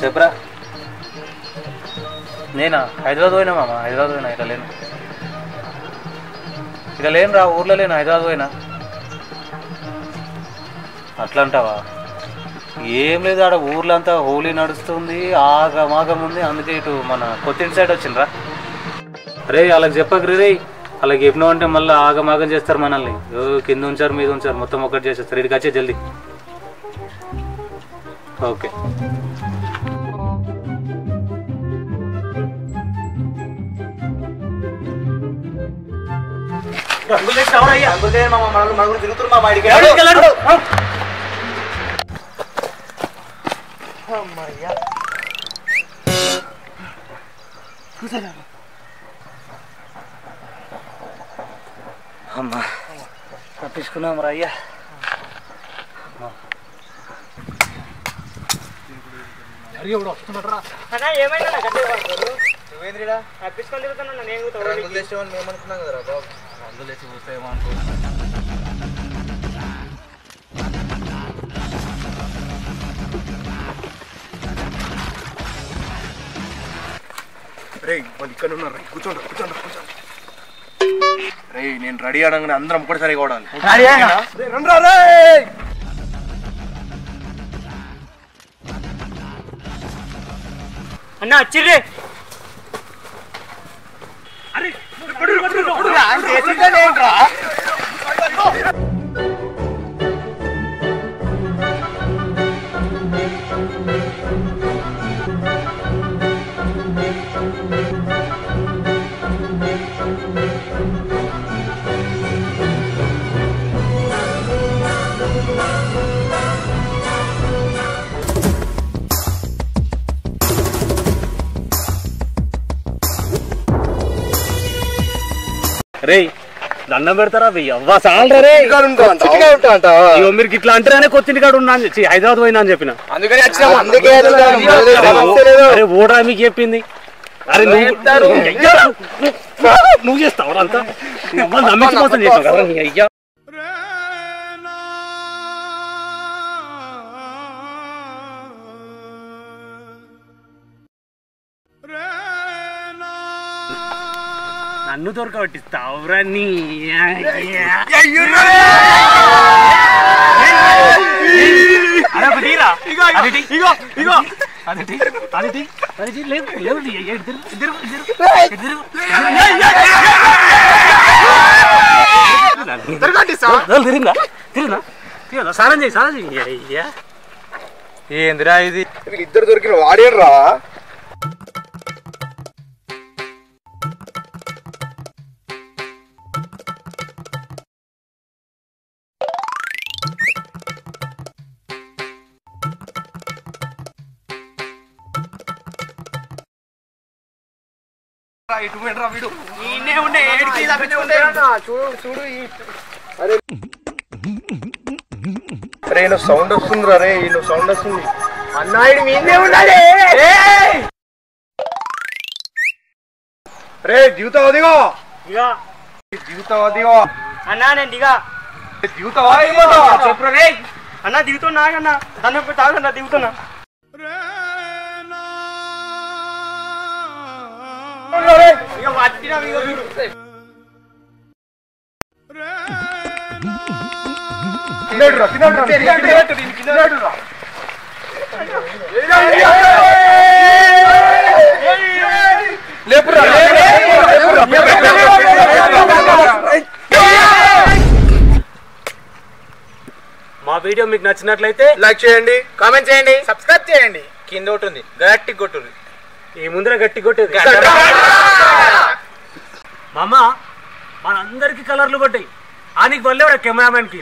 చెప్పరా నేనా హైదరాబాద్ పోయినా మామ హైదరాబాద్ పోయినా ఇక లేను రా ఊర్లో లేను హైదరాబాద్ పోయినా అట్లా అంటావా ఏం లేదు ఆడ ఊర్లో అంతా హోలీ నడుస్తుంది ఆగమాగం ఉంది అందుకే ఇటు మన కొత్తింటి సైడ్ వచ్చిండ్రా అరే వాళ్ళకి చెప్పకరి రే వాళ్ళకి చెప్పినావు అంటే మళ్ళీ ఆగమాగం చేస్తారు మనల్ని కింద ఉంచారు మీద ఉంచారు మొత్తం ఒకటి చేసేస్తారు ఇక్కడికి వచ్చే జల్దీ ఓకే అమ్మా తప్పించుకున్నాం రా అయ్యా మేమనుకున్నాం కదా బాబు మందులు వేసి చూస్తాయేమో అనుకున్నా రే వాళ్ళు ఇక్కడ ఉన్నారు కూర్చోండి రే నేను రెడీ అనగానే అందరం ఒక్కటిసారి కొడాలి అన్న వచ్చిర్రే రే దండం పెడతారా అవ్వా చాలరా రే మీరు ఇట్లా అంటారనే కొత్తింటి కాడ ఉన్నా హైదరాబాద్ పోయినా అని చెప్పిన అరే ఓడా మీకు చెప్పింది అరే నువ్వు చేస్తావు అంతా నమ్మకం మోసం చేస్తావు కదా నీ అయ్యా నన్ను దొరకబట్టిస్తావురా నీ సారం చేయి అయ్యా ఏందిరా ఇది వీళ్ళిద్దరు దొరికిన వాడేడ్రా అరే నువ్వు సౌండ్ వస్తుంది రే నువ్వు సౌండ్ వస్తుంది అన్నాయుడు మీదే ఉండాలి రే జీవితం అదిగో జీవితం అదిగో అన్నా నేను దిగా జీవితం చెప్పు రే అన్న దిగుతున్నా అన్న తన తాగన్నా దిగుతున్నా మా వీడియో మీకు నచ్చినట్లయితే లైక్ చేయండి, కామెంట్ చేయండి, సబ్స్క్రైబ్ చేయండి. కింద ఒకటి ఉంది గట్టి కొట్టు ఈ ముందర గట్టి కొట్టేది మామ మనందరికి కలర్లు కొట్టాయి ఆనికి వల్లే కెమెరామెన్ కి